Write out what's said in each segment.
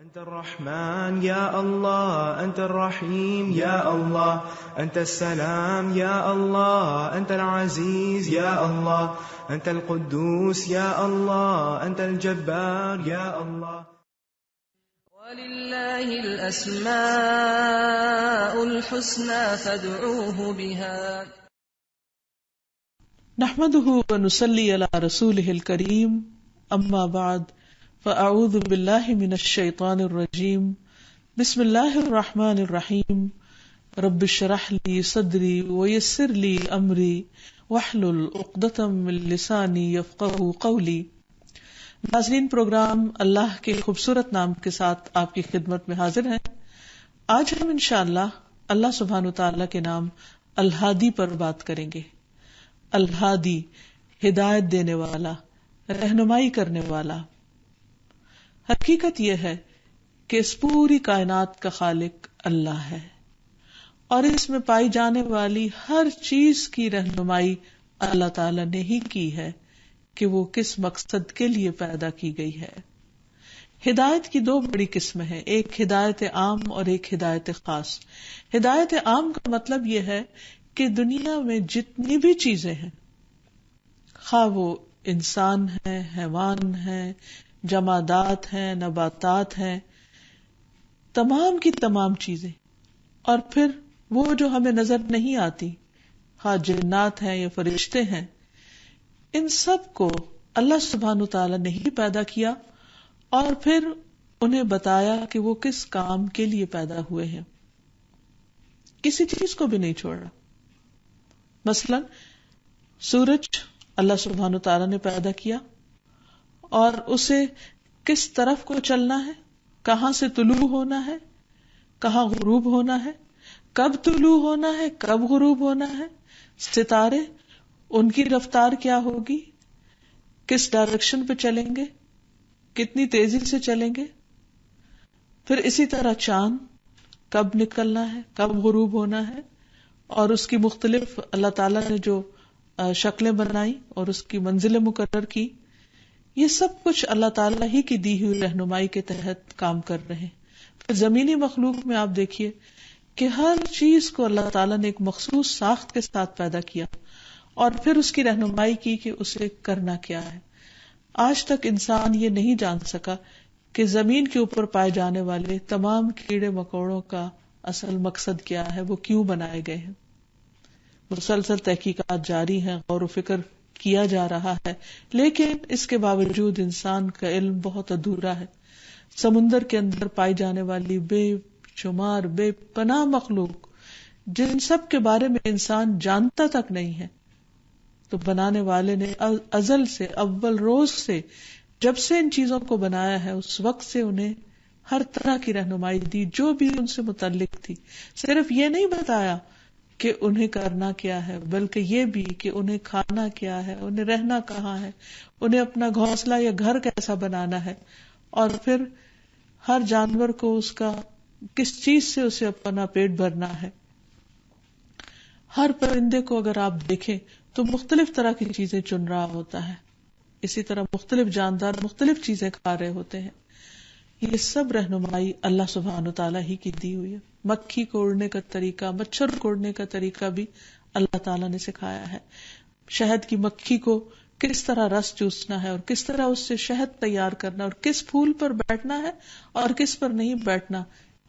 أنت الرحمن يا الله، أنت الرحيم يا الله، أنت السلام يا الله، أنت العزيز يا الله، أنت القدوس يا الله، أنت الجبار يا الله. ولله الأسماء الحسنى فادعوه بها. نحمده ونصلي على رسوله الكريم، أما بعد، فأعوذ بالله من الشيطان الرجيم. بسم الله الرحمن الرحيم. رب اشرح لي صدري ويسر لي أمري واحلل عقدة من لساني يفقهوا قولي. ناظرین، پروگرام اللہ کے خوبصورت نام کے ساتھ آپ کی خدمت میں حاضر ہیں. آج ہم انشاءاللہ اللہ سبحانہ وتعالی کے نام الہادی پر بات کریں گے. الہادی، ہدایت دینے والا، رہنمائی کرنے والا. حقیقت یہ ہے کہ اس پوری کائنات کا خالق اللہ ہے اور اس میں پائی جانے والی ہر چیز کی رہنمائی اللہ تعالی نے ہی کی ہے کہ وہ کس مقصد کے لیے پیدا کی گئی ہے. ہدایت کی دو بڑی قسمیں ہیں، ایک ہدایت عام اور ایک ہدایت خاص. ہدایت عام کا مطلب یہ ہے کہ دنیا میں جتنی بھی چیزیں ہیں، خواہ وہ انسان ہیں، حیوان ہیں، جمادات ہیں، نباتات ہیں، تمام کی تمام چیزیں، اور پھر وہ جو ہمیں نظر نہیں آتی، خواہ جنات ہیں یا فرشتے ہیں، ان سب کو اللہ سبحانہ تعالیٰ نے ہی پیدا کیا اور پھر انہیں بتایا کہ وہ کس کام کے لیے پیدا ہوئے ہیں. کسی چیز کو بھی نہیں چھوڑا. مثلا سورج اللہ سبحانہ تعالیٰ نے پیدا کیا اور اسے کس طرف کو چلنا ہے، کہاں سے طلوع ہونا ہے، کہاں غروب ہونا ہے، کب طلوع ہونا ہے، کب غروب ہونا ہے. ستارے، ان کی رفتار کیا ہوگی، کس ڈائریکشن پہ چلیں گے، کتنی تیزی سے چلیں گے. پھر اسی طرح چاند، کب نکلنا ہے، کب غروب ہونا ہے، اور اس کی مختلف اللہ تعالیٰ نے جو شکلیں بنائی اور اس کی منزلیں مقرر کی، یہ سب کچھ اللہ تعالیٰ ہی کی دی ہوئی رہنمائی کے تحت کام کر رہے ہیں. پھر زمینی مخلوق میں آپ دیکھیے کہ ہر چیز کو اللہ تعالیٰ نے ایک مخصوص ساخت کے ساتھ پیدا کیا اور پھر اس کی رہنمائی کی کہ اسے کرنا کیا ہے. آج تک انسان یہ نہیں جان سکا کہ زمین کے اوپر پائے جانے والے تمام کیڑے مکوڑوں کا اصل مقصد کیا ہے، وہ کیوں بنائے گئے ہیں. مسلسل تحقیقات جاری ہیں، غور و فکر کیا جا رہا ہے، لیکن اس کے باوجود انسان کا علم بہت ادھورا ہے. سمندر کے اندر پائی جانے والی بے شمار بے پناہ مخلوق، جن سب کے بارے میں انسان جانتا تک نہیں ہے، تو بنانے والے نے ازل سے، اول روز سے، جب سے ان چیزوں کو بنایا ہے، اس وقت سے انہیں ہر طرح کی رہنمائی دی جو بھی ان سے متعلق تھی. صرف یہ نہیں بتایا کہ انہیں کرنا کیا ہے، بلکہ یہ بھی کہ انہیں کھانا کیا ہے، انہیں رہنا کہاں ہے، انہیں اپنا گھونسلہ یا گھر کیسا بنانا ہے، اور پھر ہر جانور کو اس کا کس چیز سے اسے اپنا پیٹ بھرنا ہے. ہر پرندے کو اگر آپ دیکھیں تو مختلف طرح کی چیزیں چن رہا ہوتا ہے. اسی طرح مختلف جاندار مختلف چیزیں کھا رہے ہوتے ہیں. یہ سب رہنمائی اللہ سبحانہ تعالیٰ ہی کی دی ہوئی ہے. مکھی کو اڑنے کا طریقہ، مچھر کو اڑنے کا طریقہ بھی اللہ تعالیٰ نے سکھایا ہے. شہد کی مکھی کو کس طرح رس چوسنا ہے اور کس طرح اس سے شہد تیار کرنا اور کس پھول پر بیٹھنا ہے اور کس پر نہیں بیٹھنا،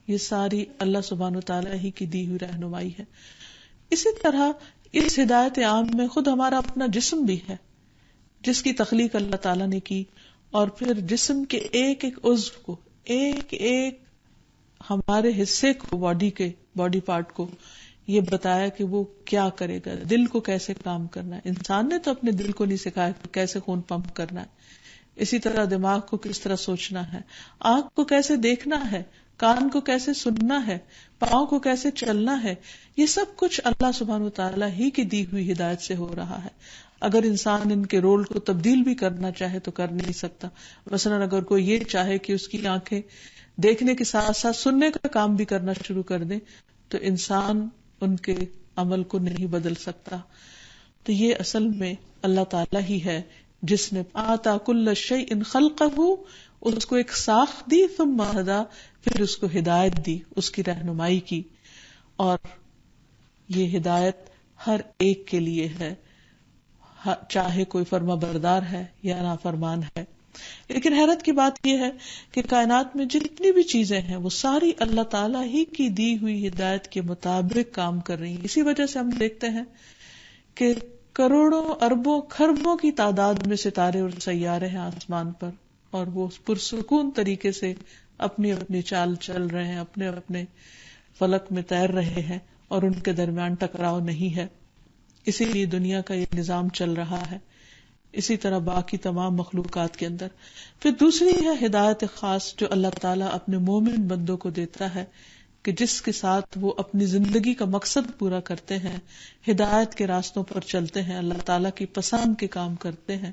یہ ساری اللہ سبحانہ تعالیٰ ہی کی دی ہوئی رہنمائی ہے. اسی طرح اس ہدایت عام میں خود ہمارا اپنا جسم بھی ہے، جس کی تخلیق اللہ تعالیٰ نے کی، اور پھر جسم کے ایک ایک عضو کو، ایک ایک ہمارے حصے کو، باڈی پارٹ کو یہ بتایا کہ وہ کیا کرے گا. دل کو کیسے کام کرنا ہے، انسان نے تو اپنے دل کو نہیں سکھایا کہ کیسے خون پمپ کرنا ہے. اسی طرح دماغ کو کس طرح سوچنا ہے، آنکھ کو کیسے دیکھنا ہے، کان کو کیسے سننا ہے، پاؤں کو کیسے چلنا ہے. یہ سب کچھ اللہ سبحانہ وتعالی ہی کی دی ہوئی ہدایت سے ہو رہا ہے. اگر انسان ان کے رول کو تبدیل بھی کرنا چاہے تو کر نہیں سکتا. مثلا اگر کوئی یہ چاہے کہ اس کی آنکھیں دیکھنے کے ساتھ ساتھ سننے کا کام بھی کرنا شروع کر دیں تو انسان ان کے عمل کو نہیں بدل سکتا. تو یہ اصل میں اللہ تعالیٰ ہی ہے جس نے آتا کل شیء خلقہ اس کو ایک ساخت دی، ثم ہدا، پھر اس کو ہدایت دی، اس کی رہنمائی کی. اور یہ ہدایت ہر ایک کے لیے ہے، چاہے کوئی فرما بردار ہے یا نافرمان ہے. لیکن حیرت کی بات یہ ہے کہ کائنات میں جتنی بھی چیزیں ہیں وہ ساری اللہ تعالیٰ ہی کی دی ہوئی ہدایت کے مطابق کام کر رہی ہیں. اسی وجہ سے ہم دیکھتے ہیں کہ کروڑوں اربوں خربوں کی تعداد میں ستارے اور سیارے ہیں آسمان پر، اور وہ پرسکون طریقے سے اپنی اپنی چال چل رہے ہیں، اپنے اپنے فلک میں تیر رہے ہیں، اور ان کے درمیان ٹکراؤ نہیں ہے. اسی لیے دنیا کا یہ نظام چل رہا ہے. اسی طرح باقی تمام مخلوقات کے اندر. پھر دوسری ہے ہدایت خاص جو اللہ تعالیٰ اپنے مومن بندوں کو دیتا ہے، کہ جس کے ساتھ وہ اپنی زندگی کا مقصد پورا کرتے ہیں، ہدایت کے راستوں پر چلتے ہیں، اللہ تعالیٰ کی پسند کے کام کرتے ہیں،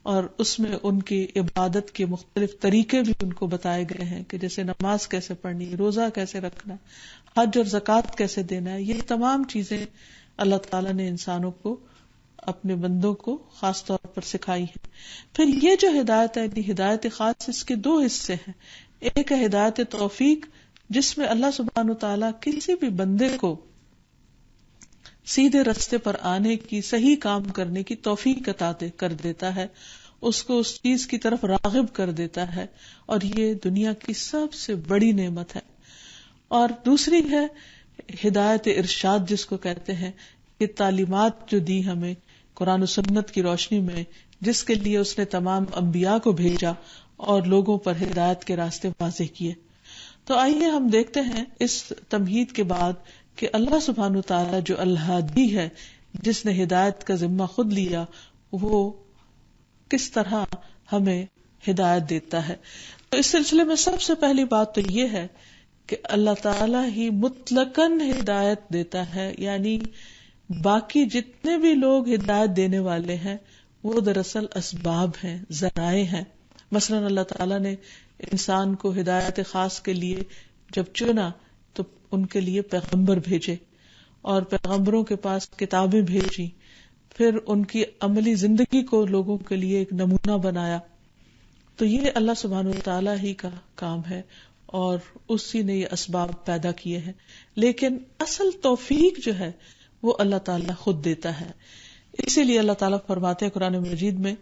اور اس میں ان کی عبادت کے مختلف طریقے بھی ان کو بتائے گئے ہیں، کہ جیسے نماز کیسے پڑھنی، روزہ کیسے رکھنا، حج اور زکوٰۃ کیسے دینا ہے. یہ تمام چیزیں اللہ تعالیٰ نے انسانوں کو، اپنے بندوں کو خاص طور پر سکھائی ہے. پھر یہ جو ہدایت ہے، یعنی ہدایت خاص، اس کے دو حصے ہیں. ایک ہے ہدایت توفیق، جس میں اللہ سبحانہ وتعالیٰ کسی بھی بندے کو سیدھے رستے پر آنے کی، صحیح کام کرنے کی توفیق عطا کر دیتا ہے، اس کو اس چیز کی طرف راغب کر دیتا ہے، اور یہ دنیا کی سب سے بڑی نعمت ہے. اور دوسری ہے ہدایت ارشاد، جس کو کہتے ہیں کہ تعلیمات جو دی ہمیں قرآن و سنت کی روشنی میں، جس کے لیے اس نے تمام انبیاء کو بھیجا اور لوگوں پر ہدایت کے راستے واضح کیے. تو آئیے ہم دیکھتے ہیں اس تمہید کے بعد کہ اللہ سبحانہ وتعالی جو الہادی ہے، جس نے ہدایت کا ذمہ خود لیا، وہ کس طرح ہمیں ہدایت دیتا ہے. تو اس سلسلے میں سب سے پہلی بات تو یہ ہے کہ اللہ تعالیٰ ہی مطلقاً ہدایت دیتا ہے، یعنی باقی جتنے بھی لوگ ہدایت دینے والے ہیں وہ دراصل اسباب ہیں، ذرائع ہیں. مثلاً اللہ تعالیٰ نے انسان کو ہدایت خاص کے لیے جب چنا تو ان کے لیے پیغمبر بھیجے، اور پیغمبروں کے پاس کتابیں بھیجی، پھر ان کی عملی زندگی کو لوگوں کے لیے ایک نمونہ بنایا. تو یہ اللہ سبحانہ وتعالیٰ ہی کا کام ہے، اور اسی نے یہ اسباب پیدا کیے ہیں. لیکن اصل توفیق جو ہے وہ اللہ تعالیٰ خود دیتا ہے. اسی لیے اللہ تعالیٰ فرماتے ہیں قرآن مجید میں،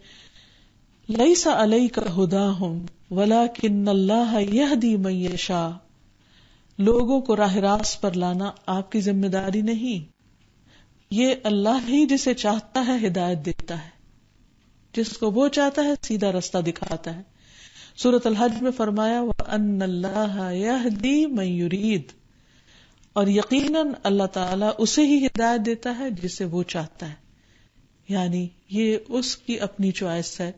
لَيْسَ عَلَيْكَ هُدَاهُمْ وَلَكِنَّ اللَّهَ يَهْدِي مَن يَشَاءُ. لوگوں کو راہ راست پر لانا آپ کی ذمہ داری نہیں، یہ اللہ ہی جسے چاہتا ہے ہدایت دیتا ہے، جس کو وہ چاہتا ہے سیدھا رستہ دکھاتا ہے. سورۃ الحج میں فرمایا وَأَنَّ اللَّهَ يَهْدِي مَن يُرِيدُ، اور یقیناً اللہ تعالیٰ اسے ہی ہدایت دیتا ہے جسے وہ چاہتا ہے. یعنی یہ اس کی اپنی چوائس ہے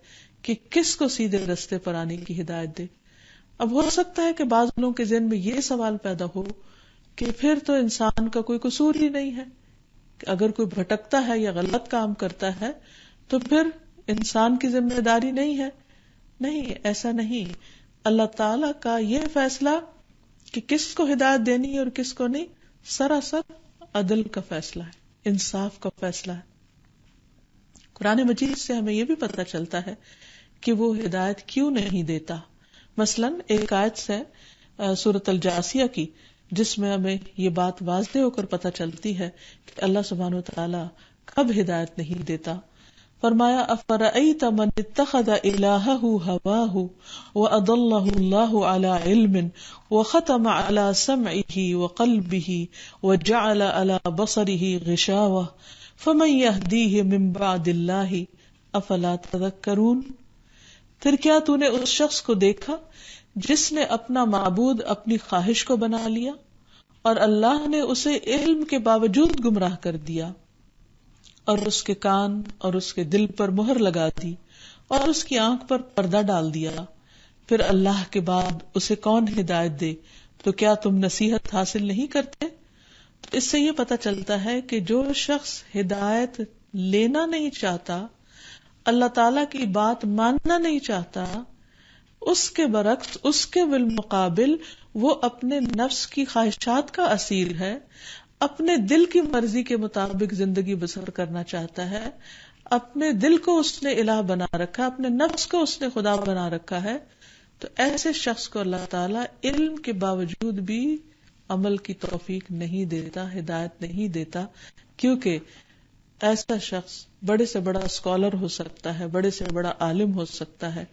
کہ کس کو سیدھے رستے پر آنے کی ہدایت دے. اب ہو سکتا ہے کہ بعض لوگوں کے ذہن میں یہ سوال پیدا ہو کہ پھر تو انسان کا کوئی قصور ہی نہیں ہے، کہ اگر کوئی بھٹکتا ہے یا غلط کام کرتا ہے تو پھر انسان کی ذمہ داری نہیں ہے. نہیں، ایسا نہیں. اللہ تعالی کا یہ فیصلہ کہ کس کو ہدایت دینی ہے اور کس کو نہیں، سراسر عدل کا فیصلہ ہے، انصاف کا فیصلہ ہے. قرآن مجید سے ہمیں یہ بھی پتہ چلتا ہے کہ وہ ہدایت کیوں نہیں دیتا. مثلاً ایک آیت سے سورۃ الجاثیہ کی، جس میں ہمیں یہ بات واضح ہو کر پتہ چلتی ہے کہ اللہ سبحانہ وتعالی کب ہدایت نہیں دیتا. فرمایا افرأیت من اتخذ الہہ ہواہ وأضلہ اللہ علی علم وختم علی سمعہ وقلبہ وجعل علی بصرہ غشاوہ فمن یہدیہ من بعد اللہ افلا تذکرون. پھر کیا تو نے اس شخص کو دیکھا جس نے اپنا معبود اپنی خواہش کو بنا لیا اور اللہ نے اسے علم کے باوجود گمراہ کر دیا، اور اس کے کان اور اس کے دل پر مہر لگا دی اور اس کی آنکھ پر پردہ ڈال دیا، پھر اللہ کے بعد اسے کون ہدایت دے؟ تو کیا تم نصیحت حاصل نہیں کرتے؟ تو اس سے یہ پتہ چلتا ہے کہ جو شخص ہدایت لینا نہیں چاہتا، اللہ تعالیٰ کی بات ماننا نہیں چاہتا، اس کے برعکس، اس کے بالمقابل وہ اپنے نفس کی خواہشات کا اسیر ہے، اپنے دل کی مرضی کے مطابق زندگی بسر کرنا چاہتا ہے، اپنے دل کو اس نے الہ بنا رکھا، اپنے نفس کو اس نے خدا بنا رکھا ہے. تو ایسے شخص کو اللہ تعالیٰ علم کے باوجود بھی عمل کی توفیق نہیں دیتا، ہدایت نہیں دیتا، کیونکہ ایسا شخص بڑے سے بڑا اسکالر ہو سکتا ہے، بڑے سے بڑا عالم ہو سکتا ہے،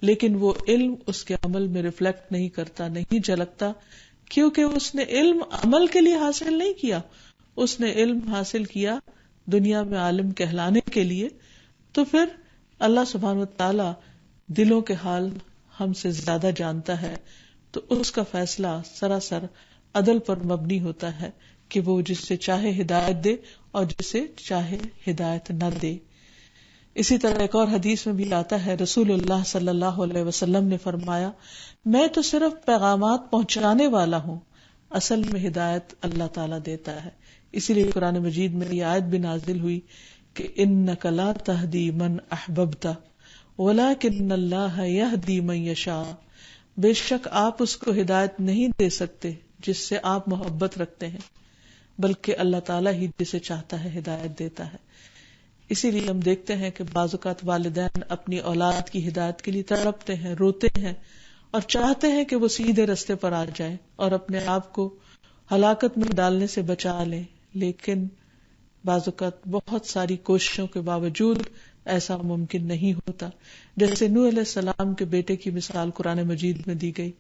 لیکن وہ علم اس کے عمل میں ریفلیکٹ نہیں کرتا، نہیں جھلکتا، کیونکہ اس نے علم عمل کے لیے حاصل نہیں کیا، اس نے علم حاصل کیا دنیا میں عالم کہلانے کے لیے. تو پھر اللہ سبحانہ وتعالی دلوں کے حال ہم سے زیادہ جانتا ہے، تو اس کا فیصلہ سراسر عدل پر مبنی ہوتا ہے کہ وہ جس سے چاہے ہدایت دے اور جسے چاہے ہدایت نہ دے. اسی طرح ایک اور حدیث میں بھی آتا ہے، رسول اللہ صلی اللہ علیہ وسلم نے فرمایا، میں تو صرف پیغامات پہنچانے والا ہوں، اصل میں ہدایت اللہ تعالیٰ دیتا ہے. اسی لیے قرآن مجید میں یہ آیت بھی نازل ہوئی کہ انک لا تہدی من احببت ولکن اللہ یہدی من یشاء، بے شک آپ اس کو ہدایت نہیں دے سکتے جس سے آپ محبت رکھتے ہیں، بلکہ اللہ تعالیٰ ہی جسے چاہتا ہے ہدایت دیتا ہے. اسی لیے ہم دیکھتے ہیں کہ بعض اوقات والدین اپنی اولاد کی ہدایت کے لیے تڑپتے ہیں، روتے ہیں اور چاہتے ہیں کہ وہ سیدھے رستے پر آ جائے اور اپنے آپ کو ہلاکت میں ڈالنے سے بچا لیں، لیکن بعض اوقات بہت ساری کوششوں کے باوجود ایسا ممکن نہیں ہوتا. جیسے نوح علیہ السلام کے بیٹے کی مثال قرآن مجید میں دی گئی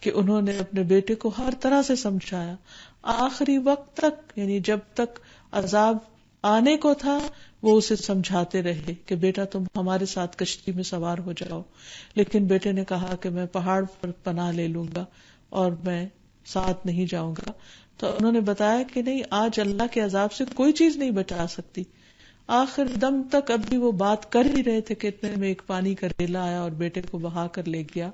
کہ انہوں نے اپنے بیٹے کو ہر طرح سے سمجھایا، آخری وقت تک، یعنی جب تک عذاب آنے کو تھا وہ اسے سمجھاتے رہے کہ بیٹا تم ہمارے ساتھ کشتی میں سوار ہو جاؤ، لیکن بیٹے نے کہا کہ میں پہاڑ پر پناہ لے لوں گا اور میں ساتھ نہیں جاؤں گا. تو انہوں نے بتایا کہ نہیں، آج اللہ کے عذاب سے کوئی چیز نہیں بچا سکتی. آخر دم تک اب بھی وہ بات کر ہی رہے تھے کہ اتنے میں ایک پانی کا ریلا آیا اور بیٹے کو بہا کر لے گیا.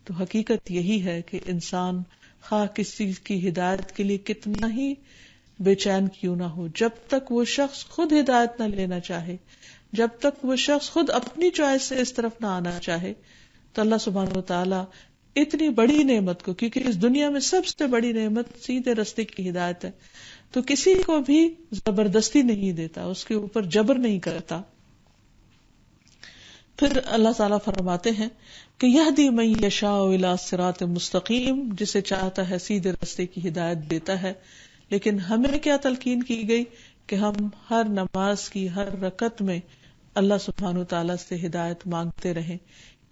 تو حقیقت یہی ہے کہ انسان خواہ کسی چیز کی ہدایت کے لیے کتنا ہی بے چین کیوں نہ ہو، جب تک وہ شخص خود ہدایت نہ لینا چاہے، جب تک وہ شخص خود اپنی چوائس سے اس طرف نہ آنا چاہے، تو اللہ سبحانہ وتعالی اتنی بڑی نعمت کو، کیونکہ اس دنیا میں سب سے بڑی نعمت سیدھے راستے کی ہدایت ہے، تو کسی کو بھی زبردستی نہیں دیتا، اس کے اوپر جبر نہیں کرتا. پھر اللہ تعالیٰ فرماتے ہیں کہ یہدی من یشاء الی صراط مستقیم، جسے چاہتا ہے سیدھے راستے کی ہدایت دیتا ہے. لیکن ہمیں کیا تلقین کی گئی کہ ہم ہر نماز کی ہر رکعت میں اللہ سبحانہ تعالیٰ سے ہدایت مانگتے رہیں.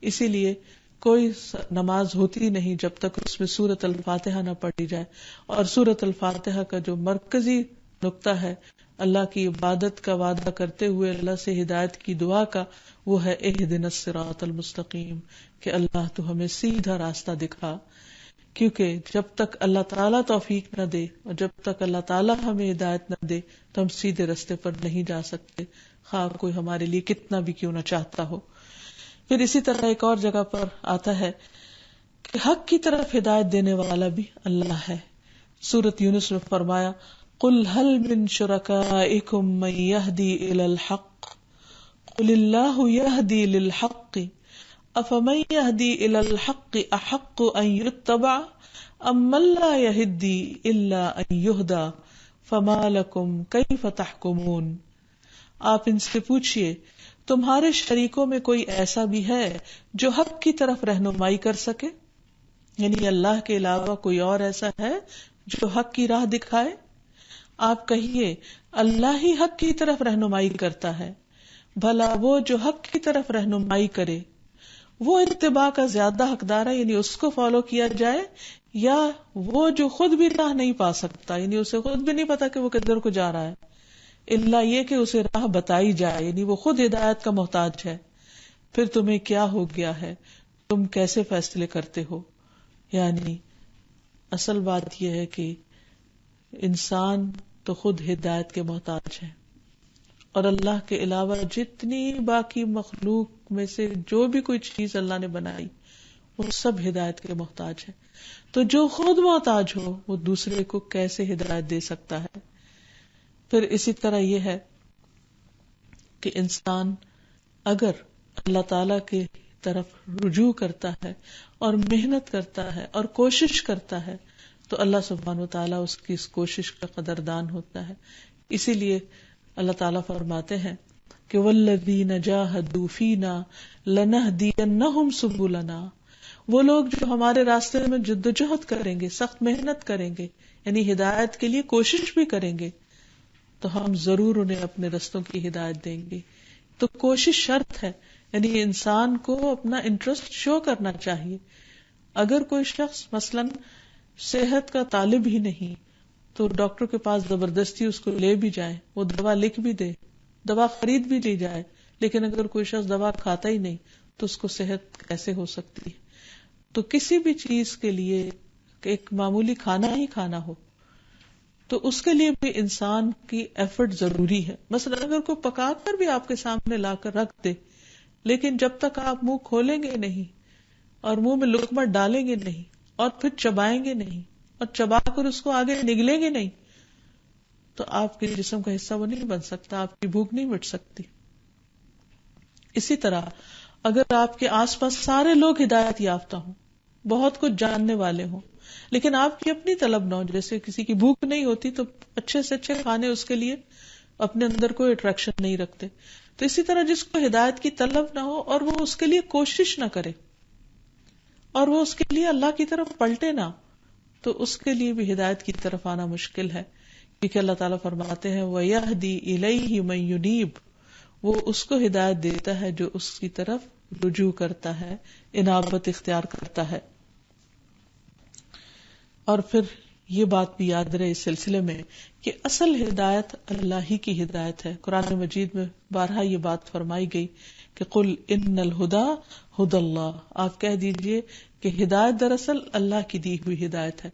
اسی لیے کوئی نماز ہوتی نہیں جب تک اس میں سورۃ الفاتحہ نہ پڑھی جائے، اور سورۃ الفاتحہ کا جو مرکزی نقطہ ہے اللہ کی عبادت کا وعدہ کرتے ہوئے اللہ سے ہدایت کی دعا کا، وہ ہے اہدنا الصراط المستقیم، کہ اللہ تو ہمیں سیدھا راستہ دکھا. کیونکہ جب تک اللہ تعالیٰ توفیق نہ دے اور جب تک اللہ تعالیٰ ہمیں ہدایت نہ دے تو ہم سیدھے راستے پر نہیں جا سکتے، خواہ کوئی ہمارے لیے کتنا بھی کیوں نہ چاہتا ہو. پھر اسی طرح ایک اور جگہ پر آتا ہے کہ حق کی طرف ہدایت دینے والا بھی اللہ ہے. سورۃ یونس میں فرمایا، قل هل من شرکائکم من یہدی الی الحق قل اللہ یہدی للحق افمن یہدی الی الحق احق ان یتبع ام من لا یہدی الا ان یہدی فما لکم کیف تحکمون. آپ ان سے پوچھئے، تمہارے شریکوں میں کوئی ایسا بھی ہے جو حق کی طرف رہنمائی کر سکے؟ یعنی اللہ کے علاوہ کوئی اور ایسا ہے جو حق کی راہ دکھائے؟ آپ کہیے اللہ ہی حق کی طرف رہنمائی کرتا ہے. بھلا وہ جو حق کی طرف رہنمائی کرے وہ اتباع کا زیادہ حقدار ہے، یعنی اس کو فالو کیا جائے، یا وہ جو خود بھی راہ نہیں پا سکتا، یعنی اسے خود بھی نہیں پتا کہ وہ کدھر کو جا رہا ہے، اللہ یہ کہ اسے راہ بتائی جائے، یعنی وہ خود ہدایت کا محتاج ہے. پھر تمہیں کیا ہو گیا ہے، تم کیسے فیصلے کرتے ہو؟ یعنی اصل بات یہ ہے کہ انسان تو خود ہدایت کے محتاج ہے، اور اللہ کے علاوہ جتنی باقی مخلوق میں سے جو بھی کوئی چیز اللہ نے بنائی وہ سب ہدایت کے محتاج ہے. تو جو خود محتاج ہو وہ دوسرے کو کیسے ہدایت دے سکتا ہے؟ پھر اسی طرح یہ ہے کہ انسان اگر اللہ تعالی کی طرف رجوع کرتا ہے اور محنت کرتا ہے اور کوشش کرتا ہے تو اللہ سبحانہ و تعالیٰ اس کی اس کوشش کا قدردان ہوتا ہے. اسی لیے اللہ تعالیٰ فرماتے ہیں کہ وَالَّذِينَ جَاهَدُوا فِينَا لَنَهْدِيَنَّهُمْ سُبُلَنَا وہ لوگ جو ہمارے راستے میں جدوجہد کریں گے، سخت محنت کریں گے، یعنی ہدایت کے لیے کوشش بھی کریں گے، تو ہم ضرور انہیں اپنے رستوں کی ہدایت دیں گے. تو کوشش شرط ہے، یعنی انسان کو اپنا انٹرسٹ شو کرنا چاہیے. اگر کوئی شخص مثلاً صحت کا طالب ہی نہیں تو ڈاکٹر کے پاس زبردستی اس کو لے بھی جائے، وہ دوا لکھ بھی دے، دوا خرید بھی لی جائے، لیکن اگر کوئی شخص دوا کھاتا ہی نہیں تو اس کو صحت کیسے ہو سکتی ہے؟ تو کسی بھی چیز کے لیے ایک معمولی کھانا ہی کھانا ہو تو اس کے لیے بھی انسان کی ایفرٹ ضروری ہے. مثلا اگر کوئی پکا کر بھی آپ کے سامنے لا کر رکھ دے، لیکن جب تک آپ منہ کھولیں گے نہیں اور منہ میں لقمہ ڈالیں گے نہیں اور پھر چبائیں گے نہیں اور چبا کر اس کو آگے نگلیں گے نہیں تو آپ کے جسم کا حصہ وہ نہیں بن سکتا، آپ کی بھوک نہیں مٹ سکتی. اسی طرح اگر آپ کے آس پاس سارے لوگ ہدایت یافتہ ہوں، بہت کچھ جاننے والے ہوں، لیکن آپ کی اپنی طلب نہ ہو، جیسے کسی کی بھوک نہیں ہوتی تو اچھے سے اچھے کھانے اس کے لیے اپنے اندر کوئی اٹریکشن نہیں رکھتے، تو اسی طرح جس کو ہدایت کی طلب نہ ہو اور وہ اس کے لیے کوشش نہ کرے اور وہ اس کے لیے اللہ کی طرف پلٹے نہ، تو اس کے لیے بھی ہدایت کی طرف آنا مشکل ہے. کیونکہ اللہ تعالیٰ فرماتے ہیں وَيَهْدِي إِلَيْهِ مَن يُنِيبُ، وہ اس کو ہدایت دیتا ہے جو اس کی طرف رجوع کرتا ہے، انابت اختیار کرتا ہے. اور پھر یہ بات بھی یاد رہے اس سلسلے میں کہ اصل ہدایت اللہ ہی کی ہدایت ہے. قرآن مجید میں بارہا یہ بات فرمائی گئی کہ قل ان الہدی ہدی اللہ، آپ کہہ دیجئے کہ ہدایت دراصل اللہ کی دی ہوئی ہدایت ہے.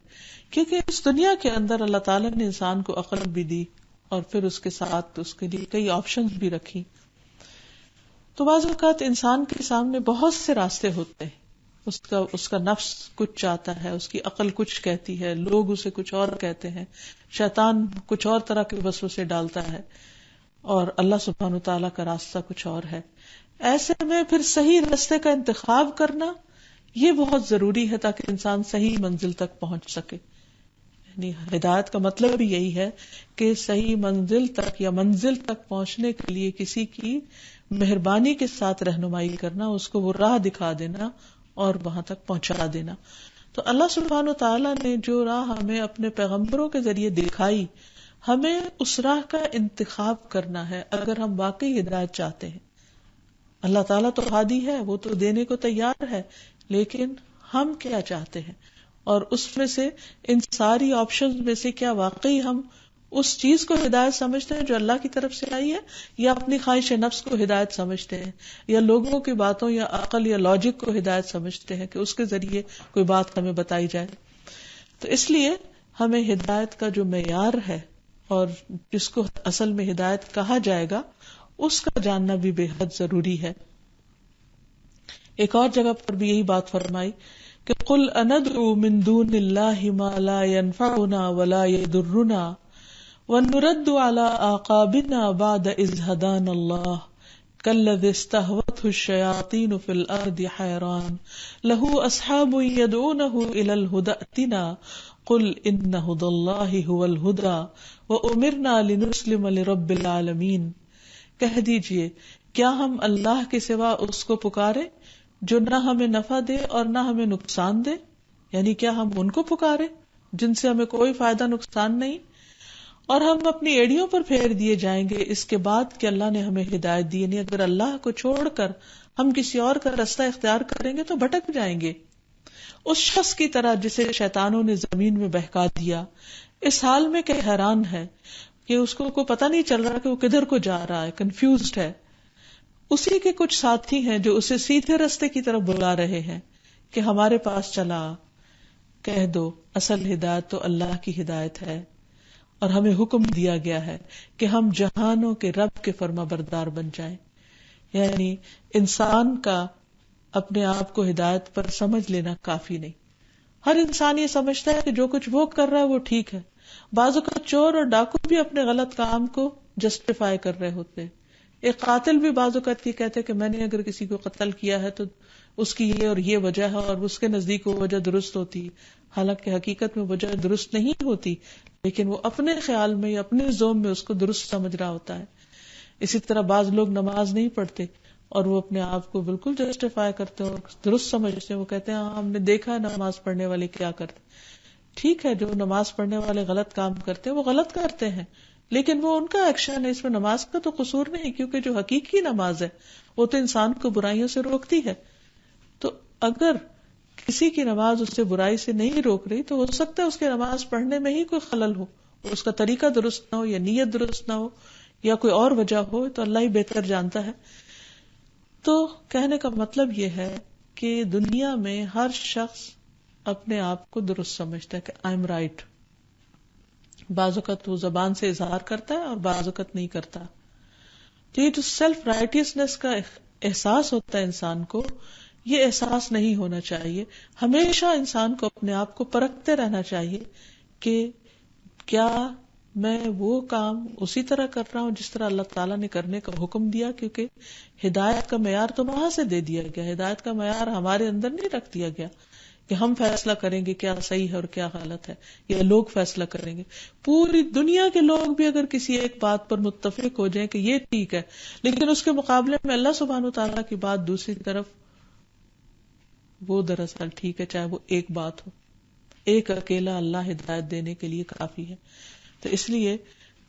کیونکہ اس دنیا کے اندر اللہ تعالیٰ نے انسان کو عقل بھی دی اور پھر اس کے ساتھ اس کے لیے کئی آپشنز بھی رکھی. تو بعض اوقات انسان کے سامنے بہت سے راستے ہوتے ہیں، اس کا نفس کچھ چاہتا ہے، اس کی عقل کچھ کہتی ہے، لوگ اسے کچھ اور کہتے ہیں، شیطان کچھ اور طرح کے وسوسے ڈالتا ہے اور اللہ سبحانہ وتعالیٰ کا راستہ کچھ اور ہے. ایسے میں پھر صحیح راستے کا انتخاب کرنا یہ بہت ضروری ہے تاکہ انسان صحیح منزل تک پہنچ سکے. یعنی ہدایت کا مطلب بھی یہی ہے کہ صحیح منزل تک یا منزل تک پہنچنے کے لیے کسی کی مہربانی کے ساتھ رہنمائی کرنا، اس کو وہ راہ دکھا دینا اور وہاں تک پہنچا دینا. تو اللہ سبحانہ وتعالیٰ نے جو راہ ہمیں اپنے پیغمبروں کے ذریعے دکھائی، ہمیں اس راہ کا انتخاب کرنا ہے اگر ہم واقعی ہدایت چاہتے ہیں. اللہ تعالیٰ تو ہادی ہے، وہ تو دینے کو تیار ہے، لیکن ہم کیا چاہتے ہیں اور اس میں سے ان ساری آپشنز میں سے کیا واقعی ہم اس چیز کو ہدایت سمجھتے ہیں جو اللہ کی طرف سے آئی ہے، یا اپنی خواہش نفس کو ہدایت سمجھتے ہیں، یا لوگوں کی باتوں یا عقل یا لاجک کو ہدایت سمجھتے ہیں کہ اس کے ذریعے کوئی بات ہمیں بتائی جائے. تو اس لیے ہمیں ہدایت کا جو معیار ہے اور جس کو اصل میں ہدایت کہا جائے گا اس کا جاننا بھی بے حد ضروری ہے. ایک اور جگہ پر بھی یہی بات فرمائی کہ قل اندعو من دون اللہ ما لا ينفعنا ولا يضرنا ونرد على اعقابنا بعد اذ هدانا الله كالذي استهوته الشياطين في الارض حيران له اصحاب يدعونه الى الهدى ائتنا قل ان هدى الله هو الهدى وامرنا لنسلم لرب العالمين. کہہ دیجئے کیا ہم اللہ کے سوا اس کو پکارے جو نہ ہمیں نفع دے اور نہ ہمیں نقصان دے؟ یعنی کیا ہم ان کو پکارے جن سے ہمیں کوئی فائدہ نقصان نہیں، اور ہم اپنی ایڑیوں پر پھیر دیے جائیں گے اس کے بعد کہ اللہ نے ہمیں ہدایت دی؟ یعنی اگر اللہ کو چھوڑ کر ہم کسی اور کا راستہ اختیار کریں گے تو بھٹک جائیں گے، اس شخص کی طرح جسے شیطانوں نے زمین میں بہکا دیا، اس حال میں کہ حیران ہے کہ اس کو پتہ نہیں چل رہا کہ وہ کدھر کو جا رہا ہے، کنفیوزڈ ہے. اسی کے کچھ ساتھی ہیں جو اسے سیدھے راستے کی طرف بلا رہے ہیں کہ ہمارے پاس چلا. کہہ دو اصل ہدایت تو اللہ کی ہدایت ہے اور ہمیں حکم دیا گیا ہے کہ ہم جہانوں کے رب کے فرما بردار بن جائیں. یعنی انسان کا اپنے آپ کو ہدایت پر سمجھ لینا کافی نہیں. ہر انسان یہ سمجھتا ہے کہ جو کچھ وہ کر رہا ہے وہ ٹھیک ہے. بعض اوقات چور اور ڈاکو بھی اپنے غلط کام کو جسٹیفائی کر رہے ہوتے ہیں. ایک قاتل بھی بعض اوقات یہ کہتے ہیں کہ میں نے اگر کسی کو قتل کیا ہے تو اس کی یہ اور یہ وجہ ہے، اور اس کے نزدیک وہ وجہ درست ہوتی، حالانکہ حقیقت میں وجہ درست نہیں ہوتی، لیکن وہ اپنے خیال میں یا اپنے ذوق میں اس کو درست سمجھ رہا ہوتا ہے. اسی طرح بعض لوگ نماز نہیں پڑھتے اور وہ اپنے آپ کو بالکل جسٹیفائی کرتے ہیں اور درست سمجھتے ہیں. وہ کہتے ہیں ہاں ہم نے دیکھا نماز پڑھنے والے کیا کرتے. ٹھیک ہے، جو نماز پڑھنے والے غلط کام کرتے ہیں وہ غلط کرتے ہیں، لیکن وہ ان کا ایکشن ہے، اس میں نماز کا تو قصور نہیں، کیونکہ جو حقیقی نماز ہے وہ تو انسان کو برائیوں سے روکتی ہے. تو اگر کسی کی نماز اس سے برائی سے نہیں روک رہی تو ہو سکتا ہے اس کی نماز پڑھنے میں ہی کوئی خلل ہو، اس کا طریقہ درست نہ ہو یا نیت درست نہ ہو یا کوئی اور وجہ ہو، تو اللہ ہی بہتر جانتا ہے. تو کہنے کا مطلب یہ ہے کہ دنیا میں ہر شخص اپنے آپ کو درست سمجھتا ہے کہ آئی ایم رائٹ. بعض اوقات وہ زبان سے اظہار کرتا ہے اور بعض اوقات نہیں کرتا. تو یہ جو سیلف رائٹیسنس کا احساس ہوتا ہے انسان کو، یہ احساس نہیں ہونا چاہیے. ہمیشہ انسان کو اپنے آپ کو پرکھتے رہنا چاہیے کہ کیا میں وہ کام اسی طرح کر رہا ہوں جس طرح اللہ تعالیٰ نے کرنے کا حکم دیا، کیونکہ ہدایت کا معیار تو وہاں سے دے دیا گیا. ہدایت کا معیار ہمارے اندر نہیں رکھ دیا گیا کہ ہم فیصلہ کریں گے کیا صحیح ہے اور کیا غلط ہے، یا لوگ فیصلہ کریں گے. پوری دنیا کے لوگ بھی اگر کسی ایک بات پر متفق ہو جائیں کہ یہ ٹھیک ہے، لیکن اس کے مقابلے میں اللہ سبحانہ وتعالیٰ کی بات دوسری طرف، وہ دراصل ٹھیک ہے چاہے وہ ایک بات ہو. ایک اکیلا اللہ ہدایت دینے کے لیے کافی ہے. تو اس لیے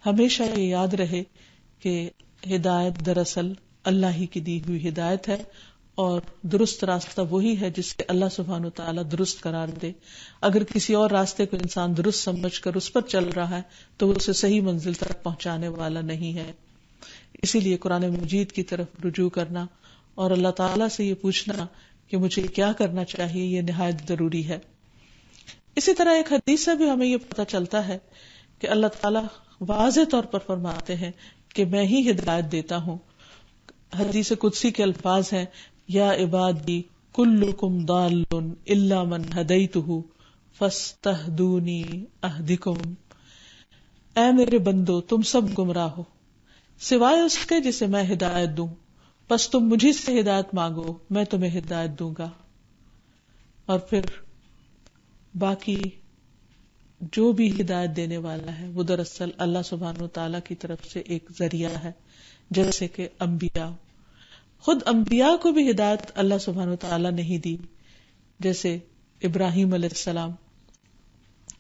ہمیشہ یہ یاد رہے کہ ہدایت دراصل اللہ ہی کی دی ہوئی ہدایت ہے، اور درست راستہ وہی ہے جس سے اللہ سبحانہ وتعالی درست قرار دے. اگر کسی اور راستے کو انسان درست سمجھ کر اس پر چل رہا ہے تو وہ اسے صحیح منزل تک پہنچانے والا نہیں ہے. اسی لیے قرآن مجید کی طرف رجوع کرنا اور اللہ تعالیٰ سے یہ پوچھنا کہ مجھے کیا کرنا چاہیے، یہ نہایت ضروری ہے. اسی طرح ایک حدیث سے بھی ہمیں یہ پتہ چلتا ہے کہ اللہ تعالیٰ واضح طور پر فرماتے ہیں کہ میں ہی ہدایت دیتا ہوں. حدیث قدسی کے الفاظ ہیں، یا عبادی کلکم ضال الا من ہدیتہ فاستہدونی اہدکم. اے میرے بندو تم سب گمراہ ہو سوائے اس کے جسے میں ہدایت دوں، پس تم مجھے سے ہدایت مانگو میں تمہیں ہدایت دوں گا. اور پھر باقی جو بھی ہدایت دینے والا ہے وہ دراصل اللہ سبحانہ وتعالیٰ کی طرف سے ایک ذریعہ ہے. جیسے کہ انبیاء، خود انبیاء کو بھی ہدایت اللہ سبحانہ وتعالیٰ نے ہی دی. جیسے ابراہیم علیہ السلام،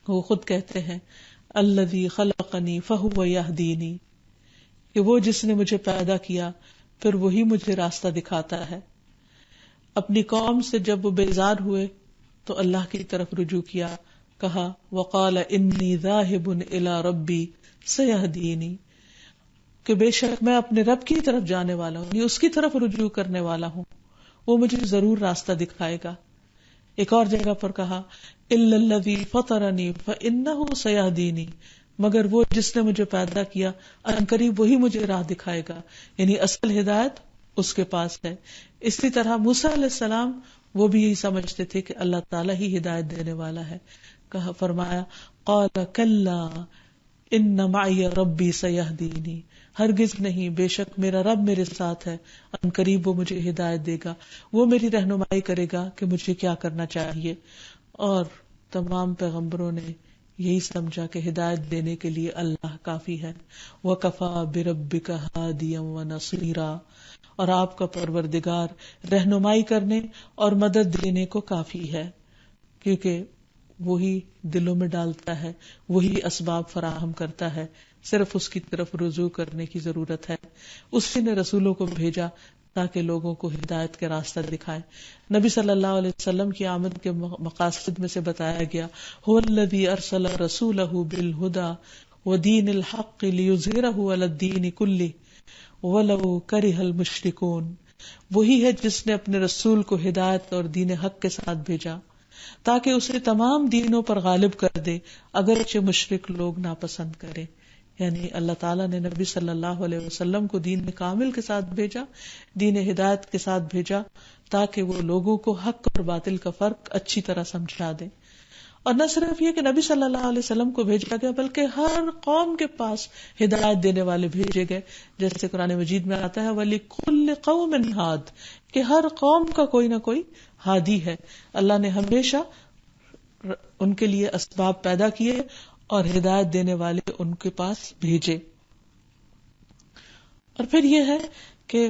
وہ خود کہتے ہیں الذی خلقنی فہو یہدینی، کہ وہ جس نے مجھے پیدا کیا پھر وہی مجھے راستہ دکھاتا ہے. اپنی قوم سے جب وہ بیزار ہوئے تو اللہ کی طرف رجوع کیا، کہا وقال انی ذاہب الی ربی سیہدینی، کہ بے شک میں اپنے رب کی طرف جانے والا ہوں، یہ اس کی طرف رجوع کرنے والا ہوں، وہ مجھے ضرور راستہ دکھائے گا. ایک اور جگہ پر کہا الا الذی فطرنی فانہ سیہدینی، مگر وہ جس نے مجھے پیدا کیا ان قریب وہی مجھے راہ دکھائے گا. یعنی اصل ہدایت اس کے پاس ہے. اسی طرح موسیٰ علیہ السلام وہ بھی یہی سمجھتے تھے کہ اللہ تعالیٰ ہی ہدایت دینے والا ہے. کہا فرمایا قال کلا ان معی ربی سیہدینی، ہرگز نہیں، بے شک میرا رب میرے ساتھ ہے، ان قریب وہ مجھے ہدایت دے گا، وہ میری رہنمائی کرے گا کہ مجھے کیا کرنا چاہیے. اور تمام پیغمبروں نے یہی سمجھا کہ ہدایت دینے کے لیے اللہ کافی ہے. وَكَفَى بِرَبِّكَ هَادِيًا وَنَصِيرًا، اور آپ کا پروردگار رہنمائی کرنے اور مدد دینے کو کافی ہے، کیونکہ وہی دلوں میں ڈالتا ہے، وہی اسباب فراہم کرتا ہے، صرف اس کی طرف رجوع کرنے کی ضرورت ہے. اسی نے رسولوں کو بھیجا تاکہ لوگوں کو ہدایت کے راستہ دکھائے. نبی صلی اللہ علیہ وسلم کی آمد کے مقاصد میں سے بتایا گیا هو الذی ارسل رسولہ بالہدى ودین الحق لیظہرہ علی الدین کلہ ولو کرہ المشرکون، وہی ہے جس نے اپنے رسول کو ہدایت اور دین حق کے ساتھ بھیجا تاکہ اسے تمام دینوں پر غالب کر دے اگرچہ مشرک لوگ ناپسند کریں. یعنی اللہ تعالیٰ نے نبی صلی اللہ علیہ وسلم کو دین کامل کے ساتھ بھیجا، دین ہدایت کے ساتھ بھیجا تاکہ وہ لوگوں کو حق اور باطل کا فرق اچھی طرح سمجھا دے. اور نہ صرف یہ کہ نبی صلی اللہ علیہ وسلم کو بھیجا گیا بلکہ ہر قوم کے پاس ہدایت دینے والے بھیجے گئے. جیسے قرآن مجید میں آتا ہے وَلِكُلِّ قَوْمٍ ہَادٍ، کہ ہر قوم کا کوئی نہ کوئی ہادی ہے. اللہ نے ہمیشہ ان کے لیے اسباب پیدا کیے اور ہدایت دینے والے ان کے پاس بھیجے. اور پھر یہ ہے کہ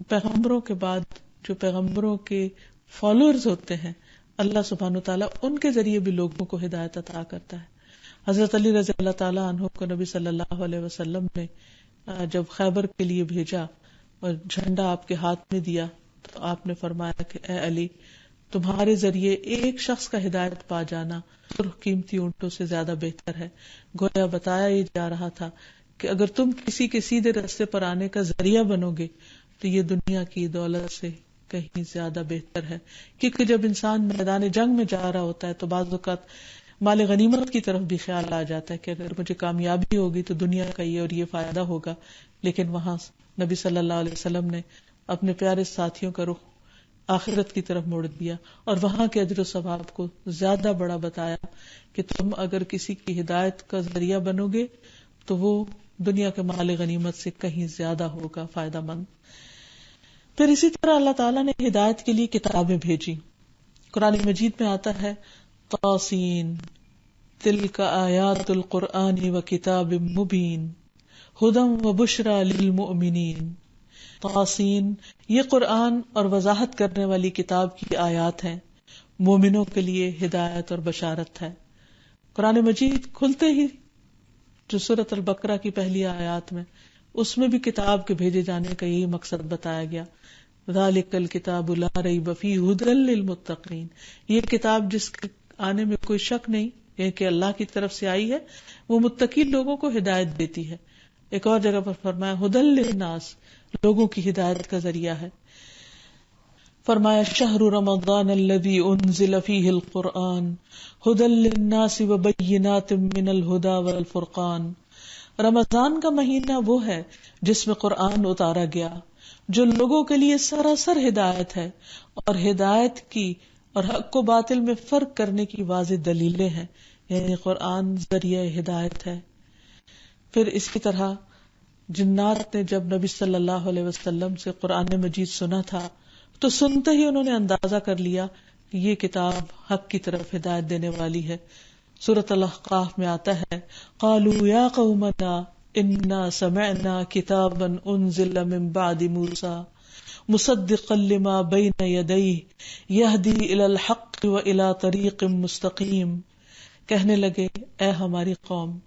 پیغمبروں کے بعد جو پیغمبروں کے فالوورز ہوتے ہیں، اللہ سبحانہ وتعالیٰ ان کے ذریعے بھی لوگوں کو ہدایت عطا کرتا ہے. حضرت علی رضی اللہ تعالیٰ عنہ کو نبی صلی اللہ علیہ وسلم نے جب خیبر کے لیے بھیجا اور جھنڈا آپ کے ہاتھ میں دیا تو آپ نے فرمایا کہ اے علی، تمہارے ذریعے ایک شخص کا ہدایت پا جانا سرخ قیمتی اونٹوں سے زیادہ بہتر ہے. گویا بتایا ہی جا رہا تھا کہ اگر تم کسی کے سیدھے راستے پر آنے کا ذریعہ بنو گے تو یہ دنیا کی دولت سے کہیں زیادہ بہتر ہے. کیونکہ جب انسان میدان جنگ میں جا رہا ہوتا ہے تو بعض اوقات مال غنیمت کی طرف بھی خیال آ جاتا ہے کہ اگر مجھے کامیابی ہوگی تو دنیا کا یہ اور یہ فائدہ ہوگا، لیکن وہاں نبی صلی اللہ علیہ وسلم نے اپنے پیارے ساتھیوں کا رخ آخرت کی طرف موڑ دیا اور وہاں کے اجر و ثواب کو زیادہ بڑا بتایا کہ تم اگر کسی کی ہدایت کا ذریعہ بنو گے تو وہ دنیا کے مال غنیمت سے کہیں زیادہ ہوگا فائدہ مند. پھر اسی طرح اللہ تعالیٰ نے ہدایت کے لیے کتابیں بھیجی. قرآن مجید میں آتا ہے طاسین تلک آیات القرآن و کتاب مبین ہدی و بشری للمؤمنین. طاسین یہ قرآن اور وضاحت کرنے والی کتاب کی آیات ہیں، مومنوں کے لیے ہدایت اور بشارت ہے. قرآن مجید کھلتے ہی جو سورۃ البقرہ کی پہلی آیات میں اس میں بھی کتاب کے بھیجے جانے کا یہی مقصد بتایا گیا. ذالک الکتاب لا ریب فیہ ھدی للمتقین، یہ کتاب جس کے آنے میں کوئی شک نہیں یہ کہ اللہ کی طرف سے آئی ہے، وہ متقی لوگوں کو ہدایت دیتی ہے. ایک اور جگہ پر فرمایا ھدی للناس، لوگوں کی ہدایت کا ذریعہ ہے. فرمایا شہر رمضان الذی انزل فیہ القرآن ھدی للناس وبینات من الھدی والفرقان. رمضان کا مہینہ وہ ہے جس میں قرآن اتارا گیا جو لوگوں کے لیے سراسر ہدایت ہے اور ہدایت کی اور حق و باطل میں فرق کرنے کی واضح دلیلیں ہیں، یعنی قرآن ذریعہ ہدایت ہے. پھر اسی طرح جنات نے جب نبی صلی اللہ علیہ وسلم سے قرآن مجید سنا تھا تو سنتے ہی انہوں نے اندازہ کر لیا کہ یہ کتاب حق کی طرف ہدایت دینے والی ہے. سورۃ الاحقاف میں آتا ہے قالوا یا قومنا انا سمعنا کتابا انزل من بعد موسیٰ مصدقا لما بین یدیہ یہدی الی الحق و الی طریق مستقیم. کہنے لگے اے ہماری قوم،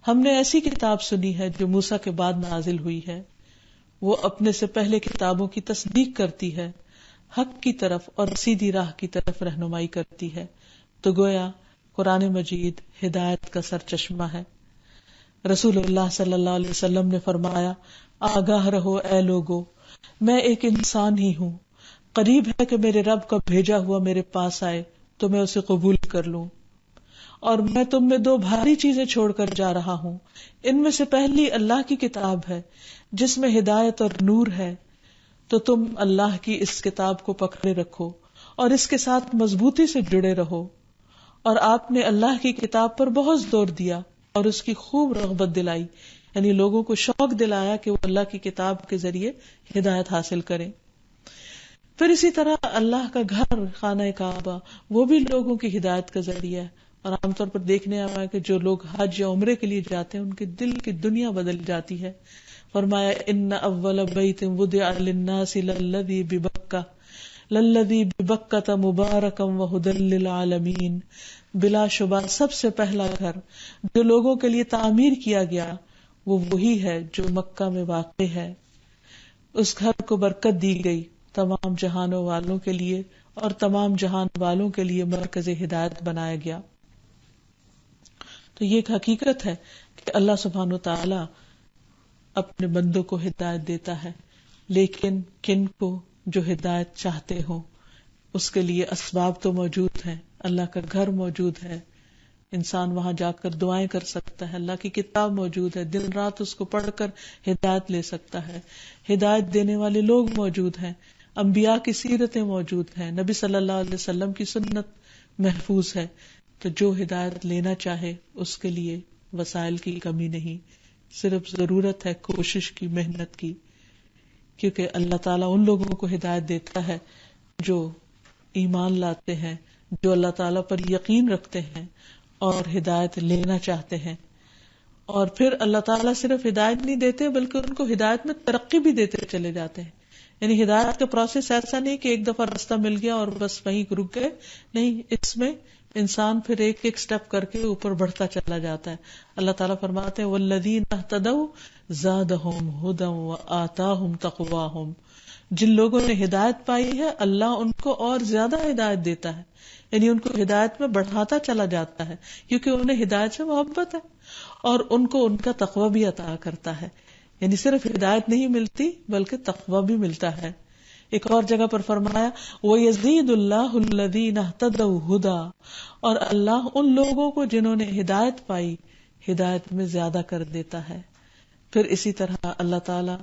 ہم نے ایسی کتاب سنی ہے جو موسیٰ کے بعد نازل ہوئی ہے، وہ اپنے سے پہلے کتابوں کی تصدیق کرتی ہے، حق کی طرف اور سیدھی راہ کی طرف رہنمائی کرتی ہے. تو گویا قرآن مجید ہدایت کا سرچشمہ ہے. رسول اللہ صلی اللہ علیہ وسلم نے فرمایا آگاہ رہو اے لوگو، میں ایک انسان ہی ہوں، قریب ہے کہ میرے رب کا بھیجا ہوا میرے پاس آئے تو میں اسے قبول کر لوں. اور میں تم میں دو بھاری چیزیں چھوڑ کر جا رہا ہوں. ان میں سے پہلی اللہ کی کتاب ہے جس میں ہدایت اور نور ہے، تو تم اللہ کی اس کتاب کو پکڑے رکھو اور اس کے ساتھ مضبوطی سے جڑے رہو. اور آپ نے اللہ کی کتاب پر بہت زور دیا اور اس کی خوب رغبت دلائی، یعنی لوگوں کو شوق دلایا کہ وہ اللہ کی کتاب کے ذریعے ہدایت حاصل کریں. پھر اسی طرح اللہ کا گھر خانہ کعبہ وہ بھی لوگوں کی ہدایت کا ذریعہ ہے. اور عام طور پر دیکھنے آیا کہ جو لوگ حج یا عمرے کے لیے جاتے ہیں ان کے دل کی دنیا بدل جاتی ہے. فرمایا ان اول بیت وضع للناس للذی ببکۃ مبارکا وہدی للعالمین. بلا شبہ سب سے پہلا گھر جو لوگوں کے لیے تعمیر کیا گیا وہ وہی ہے جو مکہ میں واقع ہے. اس گھر کو برکت دی گئی تمام جہانوں والوں کے لیے اور تمام جہان والوں کے لیے مرکز ہدایت بنایا گیا. تو یہ ایک حقیقت ہے کہ اللہ سبحانہ وتعالی اپنے بندوں کو ہدایت دیتا ہے، لیکن کن کو جو ہدایت چاہتے ہوں اس کے لیے اسباب تو موجود ہیں. اللہ کا گھر موجود ہے، انسان وہاں جا کر دعائیں کر سکتا ہے، اللہ کی کتاب موجود ہے، دن رات اس کو پڑھ کر ہدایت لے سکتا ہے، ہدایت دینے والے لوگ موجود ہیں، انبیاء کی سیرتیں موجود ہیں، نبی صلی اللہ علیہ وسلم کی سنت محفوظ ہے. تو جو ہدایت لینا چاہے اس کے لیے وسائل کی کمی نہیں، صرف ضرورت ہے کوشش کی، محنت کی. کیونکہ اللہ تعالیٰ ان لوگوں کو ہدایت دیتا ہے جو ایمان لاتے ہیں، جو اللہ تعالیٰ پر یقین رکھتے ہیں اور ہدایت لینا چاہتے ہیں. اور پھر اللہ تعالیٰ صرف ہدایت نہیں دیتے بلکہ ان کو ہدایت میں ترقی بھی دیتے چلے جاتے ہیں. یعنی ہدایت کا پروسیس ایسا نہیں کہ ایک دفعہ راستہ مل گیا اور بس وہیں رک گئے، نہیں، اس میں انسان پھر ایک ایک سٹیپ کر کے اوپر بڑھتا چلا جاتا ہے. اللہ تعالیٰ فرماتے ہیں والذین اہتدوا زادہم ھدی وآتاہم تقواہم، جن لوگوں نے ہدایت پائی ہے اللہ ان کو اور زیادہ ہدایت دیتا ہے، یعنی ان کو ہدایت میں بڑھاتا چلا جاتا ہے کیونکہ انہیں ہدایت سے محبت ہے، اور ان کو ان کا تقوی بھی عطا کرتا ہے. یعنی صرف ہدایت نہیں ملتی بلکہ تقوی بھی ملتا ہے. ایک اور جگہ پر فرمایا وَيَزِيدُ اللَّهُ الَّذِينَ اهْتَدَوْا هُدًى، اور اللہ ان لوگوں کو جنہوں نے ہدایت پائی ہدایت میں زیادہ کر دیتا ہے. پھر اسی طرح اللہ تعالیٰ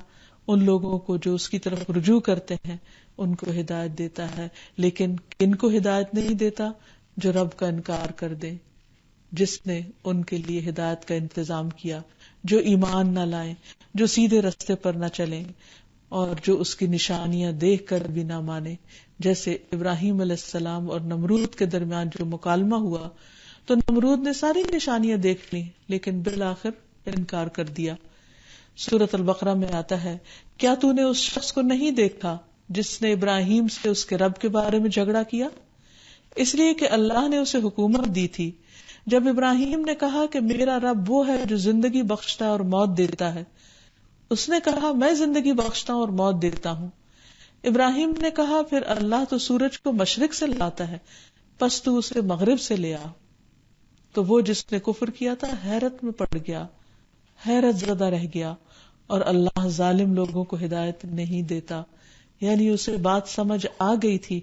ان لوگوں کو جو اس کی طرف رجوع کرتے ہیں ان کو ہدایت دیتا ہے، لیکن کن کو ہدایت نہیں دیتا؟ جو رب کا انکار کر دے، جس نے ان کے لیے ہدایت کا انتظام کیا، جو ایمان نہ لائیں، جو سیدھے رستے پر نہ چلیں، اور جو اس کی نشانیاں دیکھ کر بھی نہ مانے. جیسے ابراہیم علیہ السلام اور نمرود کے درمیان جو مکالمہ ہوا تو نمرود نے ساری نشانیاں دیکھ لی لیکن بالآخر انکار کر دیا. سورۃ البقرہ میں آتا ہے کیا تو نے اس شخص کو نہیں دیکھا جس نے ابراہیم سے اس کے رب کے بارے میں جھگڑا کیا؟ اس لیے کہ اللہ نے اسے حکومت دی تھی. جب ابراہیم نے کہا کہ میرا رب وہ ہے جو زندگی بخشتا ہے اور موت دیتا ہے، اس نے کہا میں زندگی بخشتا ہوں اور موت دیتا ہوں. ابراہیم نے کہا پھر اللہ تو سورج کو مشرق سے لاتا ہے، پس تو اسے مغرب سے لے آ. تو وہ جس نے کفر کیا تھا حیرت میں پڑ گیا، حیرت زدہ رہ گیا، اور اللہ ظالم لوگوں کو ہدایت نہیں دیتا. یعنی اسے بات سمجھ آ گئی تھی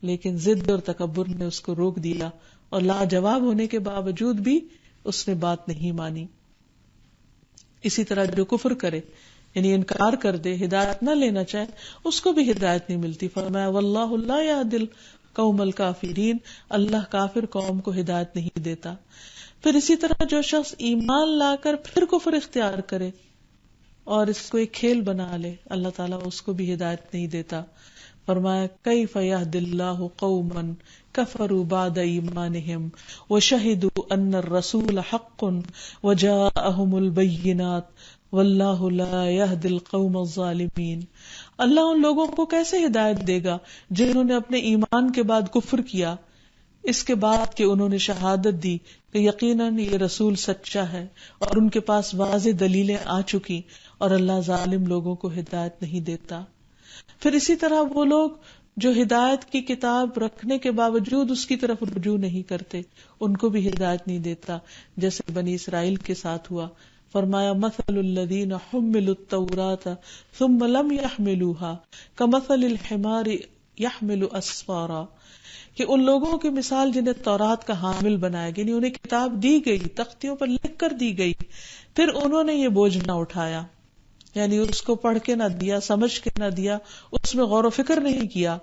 لیکن ضد اور تکبر نے اس کو روک دیا، اور لاجواب ہونے کے باوجود بھی اس نے بات نہیں مانی. اسی طرح جو کفر کرے یعنی انکار کر دے، ہدایت نہ لینا چاہے، اس کو بھی ہدایت نہیں ملتی. فرمایا واللہ لا یہدی القوم الکافرین، اللہ کافر قوم کو ہدایت نہیں دیتا. پھر اسی طرح جو شخص ایمان لا کر پھر کفر اختیار کرے اور اس کو ایک کھیل بنا لے، اللہ تعالیٰ اس کو بھی ہدایت نہیں دیتا. فرمایا کیف یہدی اللہ قوما کفروا بعد ایمانہم وشہدوا ان الرسول حق وجاءہم البینات واللہ لا یہدی القوم الظالمین. اللہ ان لوگوں کو کیسے ہدایت دے گا جنہوں نے اپنے ایمان کے بعد کفر کیا، اس کے بعد کہ انہوں نے شہادت دی کہ یقیناً یہ رسول سچا ہے اور ان کے پاس واضح دلیلیں آ چکی، اور اللہ ظالم لوگوں کو ہدایت نہیں دیتا. پھر اسی طرح وہ لوگ جو ہدایت کی کتاب رکھنے کے باوجود اس کی طرف رجوع نہیں کرتے، ان کو بھی ہدایت نہیں دیتا، جیسے بنی اسرائیل کے ساتھ ہوا. فرمایا مثل الذین حملوا التوراۃ ثم لم يحملوها كمثل الحمار يحمل اسفارا، کہ ان لوگوں کی مثال جنہیں تورات کا حامل بنایا گیا، یعنی انہیں کتاب دی گئی، تختیوں پر لکھ کر دی گئی، پھر انہوں نے یہ بوجھ نہ اٹھایا، یعنی اس کو پڑھ کے نہ دیا، سمجھ کے نہ دیا، اس میں غور و فکر نہیں کیا.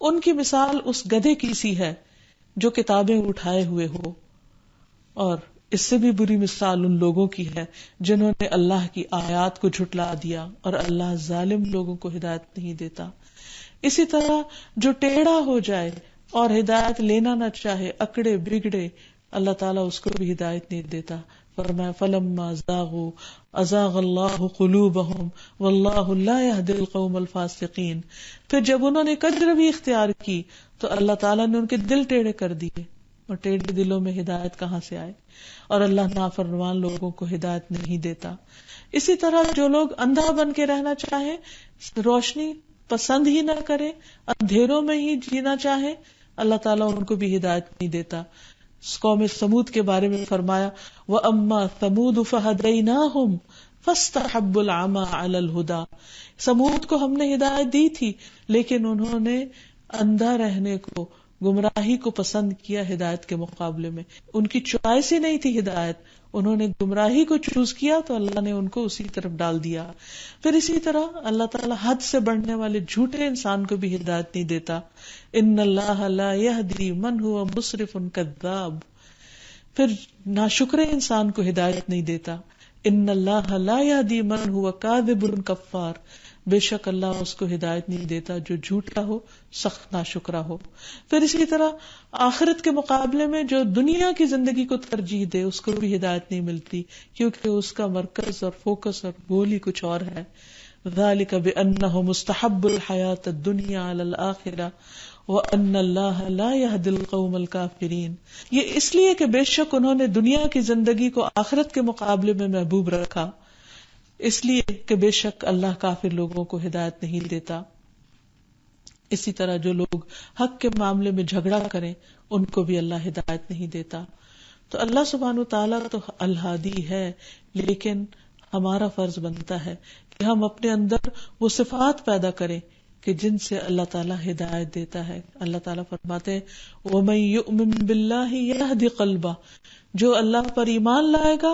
ان کی مثال اس گدھے کی سی ہے جو کتابیں اٹھائے ہوئے ہو. اور اس سے بھی بری مثال ان لوگوں کی ہے جنہوں نے اللہ کی آیات کو جھٹلا دیا، اور اللہ ظالم لوگوں کو ہدایت نہیں دیتا. اسی طرح جو ٹیڑھا ہو جائے اور ہدایت لینا نہ چاہے، اکڑے بگڑے، اللہ تعالیٰ اس کو بھی ہدایت نہیں دیتا. فرمایا فلما زاغوا ازاغ اللہ قلوبہم واللہ لا یہدی القوم الفاسقین. پھر جب انہوں نے کجروی اختیار کی تو اللہ تعالیٰ نے ان کے دل ٹیڑھے کر دیے، اور ٹیڑھے دلوں میں ہدایت کہاں سے آئے، اور اللہ نافرمان لوگوں کو ہدایت نہیں دیتا. اسی طرح جو لوگ اندھا بن کے رہنا چاہیں، روشنی پسند ہی نہ کرے، اندھیروں میں ہی جینا چاہے، اللہ تعالیٰ ان کو بھی ہدایت نہیں دیتا. قوم سمود کے بارے میں فرمایا وَأَمَّا ثَمُودُ فَهَدَيْنَاهُمْ فَاسْتَحَبُّوا الْعَمَى عَلَى الْهُدَى. سمود کو ہم نے ہدایت دی تھی لیکن انہوں نے اندھا رہنے کو، گمراہی کو پسند کیا ہدایت کے مقابلے میں. ان کی چوائس ہی نہیں تھی ہدایت، انہوں نے گمراہی کو چوز کیا تو اللہ نے ان کو اسی طرف ڈال دیا. پھر اسی طرح اللہ تعالیٰ حد سے بڑھنے والے جھوٹے انسان کو بھی ہدایت نہیں دیتا. ان اللہ لا یہدی من هو مسرف کذاب. پھر ناشکرے انسان کو ہدایت نہیں دیتا. ان اللہ لا یہدی من هو کاذب کفار. بے شک اللہ اس کو ہدایت نہیں دیتا جو جھوٹا ہو، سخت ناشکرا ہو. پھر اسی طرح آخرت کے مقابلے میں جو دنیا کی زندگی کو ترجیح دے اس کو بھی ہدایت نہیں ملتی، کیونکہ اس کا مرکز اور فوکس اور گول ہی کچھ اور ہے. ذالک بأنہ مستحب الحیاۃ الدنیا علی الآخرہ وَأَنَّ اللَّهَ لَا يَهْدِي الْقَوْمَ الْكَافِرِينَ. یہ اس لیے کہ بے شک انہوں نے دنیا کی زندگی کو آخرت کے مقابلے میں محبوب رکھا، اس لیے کہ بے شک اللہ کافر لوگوں کو ہدایت نہیں دیتا. اسی طرح جو لوگ حق کے معاملے میں جھگڑا کریں ان کو بھی اللہ ہدایت نہیں دیتا. تو اللہ سبحانہ وتعالیٰ تو الہادی ہے، لیکن ہمارا فرض بنتا ہے کہ ہم اپنے اندر وہ صفات پیدا کریں کہ جن سے اللہ تعالیٰ ہدایت دیتا ہے. اللہ تعالیٰ فرماتے ہیں وَمَن يُؤْمِن بِاللَّهِ يَهْدِ قَلْبَهُ، جو اللہ پر ایمان لائے گا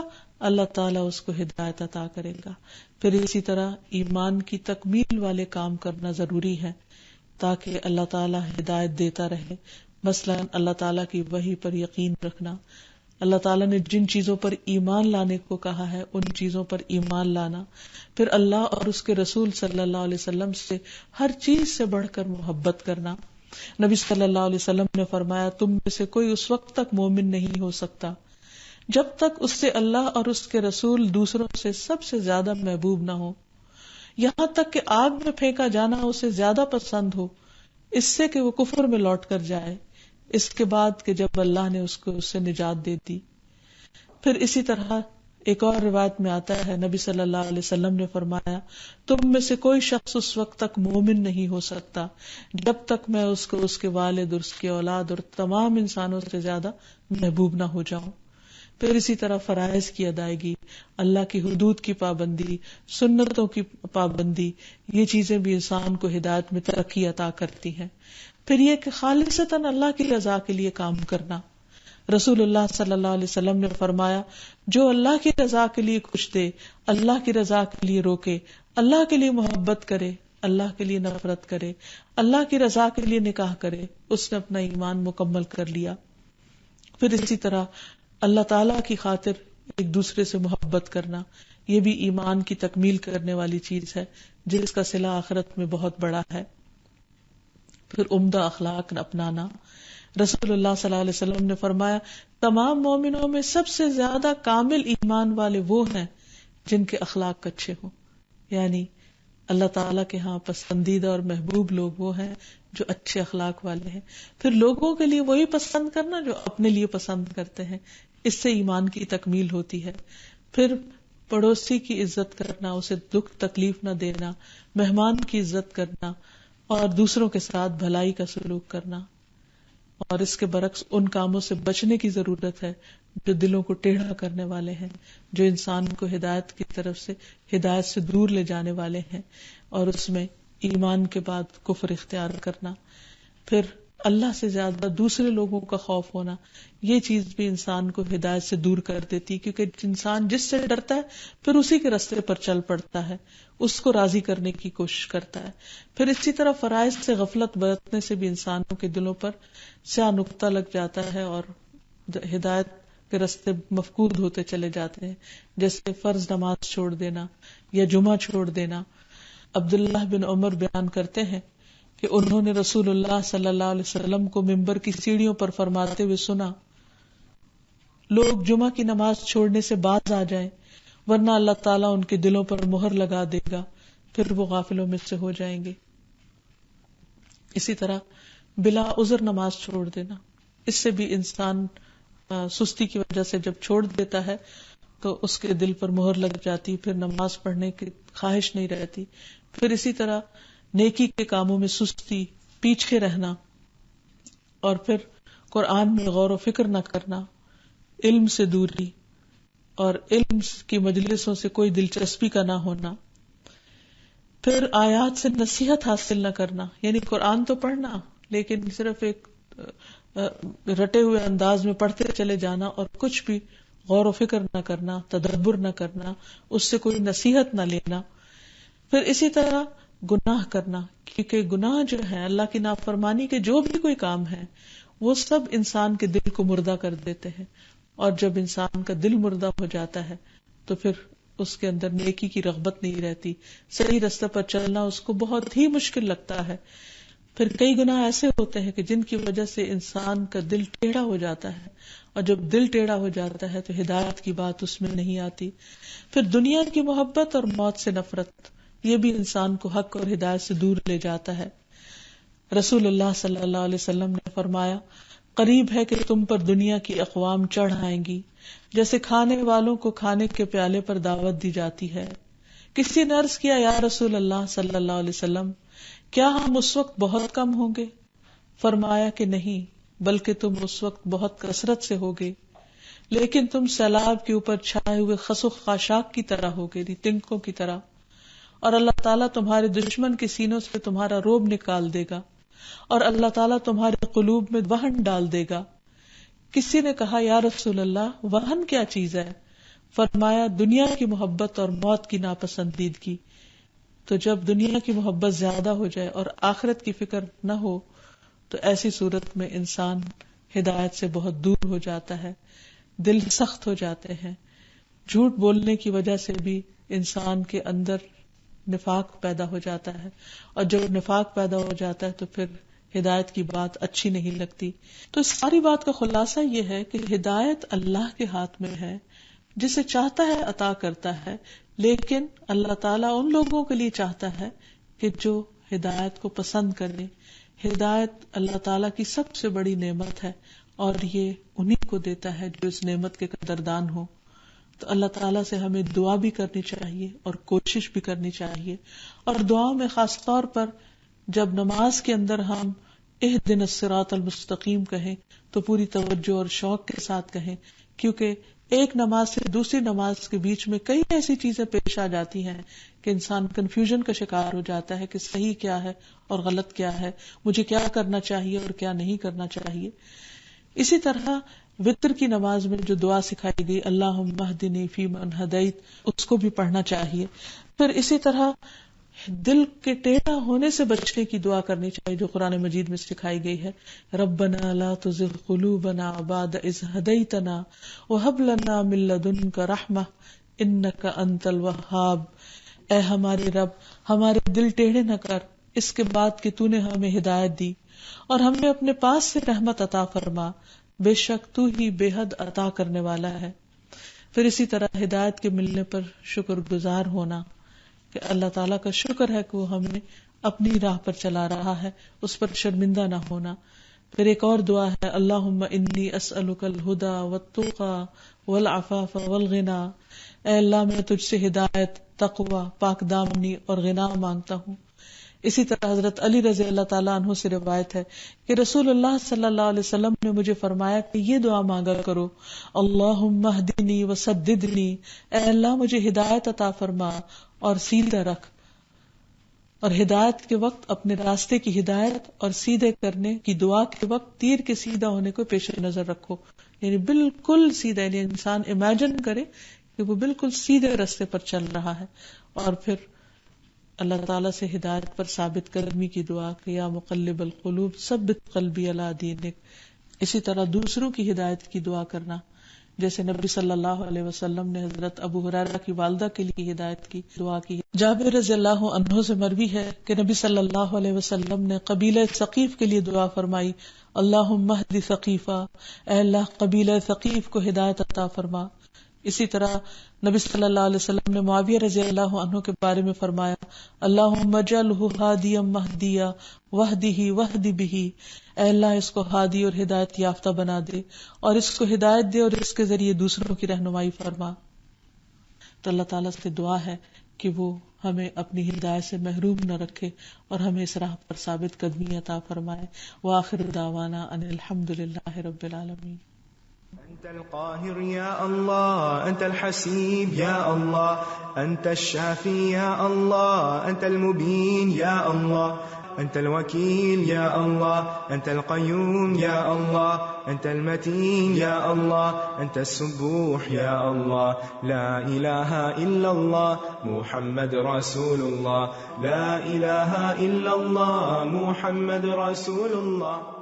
اللہ تعالیٰ اس کو ہدایت عطا کرے گا. پھر اسی طرح ایمان کی تکمیل والے کام کرنا ضروری ہے تاکہ اللہ تعالیٰ ہدایت دیتا رہے. مثلا اللہ تعالیٰ کی وحی پر یقین رکھنا، اللہ تعالیٰ نے جن چیزوں پر ایمان لانے کو کہا ہے ان چیزوں پر ایمان لانا، پھر اللہ اور اس کے رسول صلی اللہ علیہ وسلم سے ہر چیز سے بڑھ کر محبت کرنا. نبی صلی اللہ علیہ وسلم نے فرمایا تم میں سے کوئی اس وقت تک مومن نہیں ہو سکتا جب تک اس سے اللہ اور اس کے رسول دوسروں سے سب سے زیادہ محبوب نہ ہو، یہاں تک کہ آگ میں پھینکا جانا اسے زیادہ پسند ہو اس سے کہ وہ کفر میں لوٹ کر جائے، اس کے بعد کہ جب اللہ نے اس کو اس سے نجات دے دی. پھر اسی طرح ایک اور روایت میں آتا ہے نبی صلی اللہ علیہ وسلم نے فرمایا تم میں سے کوئی شخص اس وقت تک مومن نہیں ہو سکتا جب تک میں اس کو اس کے والد اور اس کی اولاد اور تمام انسانوں سے زیادہ محبوب نہ ہو جاؤں. پھر اسی طرح فرائض کی ادائیگی، اللہ کی حدود کی پابندی، سنتوں کی پابندی، یہ چیزیں بھی انسان کو ہدایت میں ترقی عطا کرتی ہیں. پھر یہ کہ خالصتاً اللہ کی رضا کے لیے کام کرنا. رسول اللہ صلی اللہ علیہ وسلم نے فرمایا جو اللہ کی رضا کے لیے کچھ دے، اللہ کی رضا کے لیے روکے، اللہ کے لیے محبت کرے، اللہ کے لیے نفرت کرے، اللہ کی رضا کے لیے نکاح کرے، اس نے اپنا ایمان مکمل کر لیا. پھر اسی طرح اللہ تعالیٰ کی خاطر ایک دوسرے سے محبت کرنا، یہ بھی ایمان کی تکمیل کرنے والی چیز ہے جس کا صلہ آخرت میں بہت بڑا ہے. پھر عمدہ اخلاق اپنانا. رسول اللہ صلی اللہ علیہ وسلم نے فرمایا تمام مومنوں میں سب سے زیادہ کامل ایمان والے وہ ہیں جن کے اخلاق اچھے ہوں، یعنی اللہ تعالیٰ کے ہاں پسندیدہ اور محبوب لوگ وہ ہیں جو اچھے اخلاق والے ہیں. پھر لوگوں کے لیے وہی پسند کرنا جو اپنے لیے پسند کرتے ہیں، اس سے ایمان کی تکمیل ہوتی ہے. پھر پڑوسی کی عزت کرنا، اسے دکھ تکلیف نہ دینا، مہمان کی عزت کرنا اور دوسروں کے ساتھ بھلائی کا سلوک کرنا. اور اس کے برعکس ان کاموں سے بچنے کی ضرورت ہے جو دلوں کو ٹیڑھا کرنے والے ہیں، جو انسان کو ہدایت کی طرف سے ہدایت سے دور لے جانے والے ہیں، اور اس میں ایمان کے بعد کفر اختیار کرنا. پھر اللہ سے زیادہ دوسرے لوگوں کا خوف ہونا، یہ چیز بھی انسان کو ہدایت سے دور کر دیتی، کیونکہ انسان جس سے ڈرتا ہے پھر اسی کے راستے پر چل پڑتا ہے، اس کو راضی کرنے کی کوشش کرتا ہے. پھر اسی طرح فرائض سے غفلت برتنے سے بھی انسانوں کے دلوں پر سیاہ نقطہ لگ جاتا ہے اور ہدایت کے راستے مفقود ہوتے چلے جاتے ہیں، جیسے فرض نماز چھوڑ دینا یا جمعہ چھوڑ دینا. عبداللہ بن عمر بیان کرتے ہیں کہ انہوں نے رسول اللہ صلی اللہ علیہ وسلم کو منبر کی سیڑھیوں پر فرماتے ہوئے سنا لوگ جمعہ کی نماز چھوڑنے سے باز آ جائیں ورنہ اللہ تعالیٰ ان کے دلوں پر مہر لگا دے گا، پھر وہ غافلوں میں سے ہو جائیں گے. اسی طرح بلا عذر نماز چھوڑ دینا، اس سے بھی انسان سستی کی وجہ سے جب چھوڑ دیتا ہے تو اس کے دل پر مہر لگ جاتی، پھر نماز پڑھنے کی خواہش نہیں رہتی. پھر اسی طرح نیکی کے کاموں میں سستی، پیچھے رہنا، اور پھر قرآن میں غور و فکر نہ کرنا، علم سے دوری اور علم کی مجلسوں سے کوئی دلچسپی کا نہ ہونا. پھر آیات سے نصیحت حاصل نہ کرنا، یعنی قرآن تو پڑھنا لیکن صرف ایک رٹے ہوئے انداز میں پڑھتے چلے جانا اور کچھ بھی غور و فکر نہ کرنا، تدبر نہ کرنا، اس سے کوئی نصیحت نہ لینا. پھر اسی طرح گناہ کرنا، کیونکہ گناہ جو ہے اللہ کی نافرمانی کے جو بھی کوئی کام ہے وہ سب انسان کے دل کو مردہ کر دیتے ہیں، اور جب انسان کا دل مردہ ہو جاتا ہے تو پھر اس کے اندر نیکی کی رغبت نہیں رہتی، صحیح راستے پر چلنا اس کو بہت ہی مشکل لگتا ہے. پھر کئی گناہ ایسے ہوتے ہیں کہ جن کی وجہ سے انسان کا دل ٹیڑھا ہو جاتا ہے، اور جب دل ٹیڑھا ہو جاتا ہے تو ہدایت کی بات اس میں نہیں آتی. پھر دنیا کی محبت اور موت سے نفرت، یہ بھی انسان کو حق اور ہدایت سے دور لے جاتا ہے۔ رسول اللہ صلی اللہ علیہ وسلم نے فرمایا، قریب ہے کہ تم پر دنیا کی اقوام چڑھ آئیں گی جیسے کھانے والوں کو کھانے کے پیالے پر دعوت دی جاتی ہے۔ کسی نے عرض کیا، یا رسول اللہ صلی اللہ علیہ وسلم، کیا ہم اس وقت بہت کم ہوں گے؟ فرمایا کہ نہیں، بلکہ تم اس وقت بہت کثرت سے ہوگے، لیکن تم سیلاب کے اوپر چھائے ہوئے خس و خاشاک کی طرح ہوگے، تنکوں کی طرح، اور اللہ تعالیٰ تمہارے دشمن کے سینوں سے تمہارا رعب نکال دے گا، اور اللہ تعالیٰ تمہارے قلوب میں وہن ڈال دے گا۔ کسی نے کہا، یا رسول اللہ، وہن کیا چیز ہے؟ فرمایا، دنیا کی محبت اور موت کی ناپسندیدگی۔ تو جب دنیا کی محبت زیادہ ہو جائے اور آخرت کی فکر نہ ہو تو ایسی صورت میں انسان ہدایت سے بہت دور ہو جاتا ہے، دل سخت ہو جاتے ہیں۔ جھوٹ بولنے کی وجہ سے بھی انسان کے اندر نفاق پیدا ہو جاتا ہے، اور جب نفاق پیدا ہو جاتا ہے تو پھر ہدایت کی بات اچھی نہیں لگتی۔ تو اس ساری بات کا خلاصہ یہ ہے کہ ہدایت اللہ کے ہاتھ میں ہے، جسے چاہتا ہے عطا کرتا ہے، لیکن اللہ تعالیٰ ان لوگوں کے لیے چاہتا ہے کہ جو ہدایت کو پسند کرے۔ ہدایت اللہ تعالیٰ کی سب سے بڑی نعمت ہے، اور یہ انہی کو دیتا ہے جو اس نعمت کے قدردان ہو۔ تو اللہ تعالیٰ سے ہمیں دعا بھی کرنی چاہیے اور کوشش بھی کرنی چاہیے، اور دعا میں خاص طور پر جب نماز کے اندر ہم اہدنا الصراط المستقیم کہیں تو پوری توجہ اور شوق کے ساتھ کہیں، کیونکہ ایک نماز سے دوسری نماز کے بیچ میں کئی ایسی چیزیں پیش آ جاتی ہیں کہ انسان کنفیوژن کا شکار ہو جاتا ہے کہ صحیح کیا ہے اور غلط کیا ہے، مجھے کیا کرنا چاہیے اور کیا نہیں کرنا چاہیے۔ اسی طرح وتر کی نماز میں جو دعا سکھائی گئی، اللہم اہدنی فیمن ہدیت، اس کو بھی پڑھنا چاہیے۔ پھر اسی طرح دل کے ٹیڑھا ہونے سے بچنے کی دعا کرنی چاہیے جو قرآن مجید میں سکھائی گئی ہے، ربنا لا تزغ قلوبنا بعد اذ ہدیتنا وہب لنا من لدنک رحمہ انک انت الوہاب۔ اے ہمارے رب، ہمارے دل ٹیڑھے نہ کر اس کے بعد کہ تو نے ہمیں ہدایت دی، اور ہمیں اپنے پاس سے رحمت عطا فرما، بے شک تو ہی بے حد عطا کرنے والا ہے۔ پھر اسی طرح ہدایت کے ملنے پر شکر گزار ہونا، کہ اللہ تعالیٰ کا شکر ہے کہ وہ ہمیں اپنی راہ پر چلا رہا ہے، اس پر شرمندہ نہ ہونا۔ پھر ایک اور دعا ہے، اللہم انی اسألک الہدی والتقی والعفاف والغنی، اے اللہ میں تجھ سے ہدایت، تقوی، پاک دامنی اور غنا مانگتا ہوں۔ اسی طرح حضرت علی رضی اللہ تعالیٰ عنہ سے روایت ہے کہ رسول اللہ صلی اللہ علیہ وسلم نے مجھے فرمایا کہ یہ دعا مانگا کرو، اللہم اہدنی وسددنی، اے اللہ مجھے ہدایت عطا فرما اور سیدھا رکھ۔ اور ہدایت کے وقت اپنے راستے کی ہدایت اور سیدھے کرنے کی دعا کے وقت تیر کے سیدھا ہونے کو پیش نظر رکھو، یعنی بالکل سیدھا، یعنی انسان امیجن کرے کہ وہ بالکل سیدھے راستے پر چل رہا ہے۔ اور پھر اللہ تعالیٰ سے ہدایت پر ثابت قدمی کی دعا کہ یا مقلب القلوب ثبت قلبی علی دینک۔ اسی طرح دوسروں کی ہدایت کی دعا کرنا، جیسے نبی صلی اللہ علیہ وسلم نے حضرت ابو ہریرہ کی والدہ کے لیے ہدایت کی دعا کی۔ جابر رضی اللہ عنہ سے مروی ہے کہ نبی صلی اللہ علیہ وسلم نے قبیلہ ثقیف کے لیے دعا فرمائی، اللہم اہد ثقیفہ، اے اللہ قبیلہ ثقیف کو ہدایت عطا فرما۔ اسی طرح نبی صلی اللہ علیہ وسلم نے معاویہ رضی اللہ عنہ کے بارے میں فرمایا، اللہم اجعلہ ہادیا مہدیا واہدہ واہد بہ، اے اللہ اس کو ہادی اور ہدایت یافتہ بنا دے اور اس کو ہدایت دے اور اس کے ذریعے دوسروں کی رہنمائی فرما۔ تو اللہ تعالیٰ سے دعا ہے کہ وہ ہمیں اپنی ہدایت سے محروم نہ رکھے اور ہمیں اس راہ پر ثابت قدمی عطا فرمائے۔ وآخر دعوانا ان الحمد للہ رب العالمین۔ أنت القاهر يا الله، أنت الحسيب يا الله، أنت الشافي يا الله، أنت المبين يا الله، أنت الوكيل يا الله، أنت القيوم يا الله، أنت المتين يا الله، أنت السبوح يا الله، لا إله إلا الله محمد رسول الله، لا إله إلا الله محمد رسول الله۔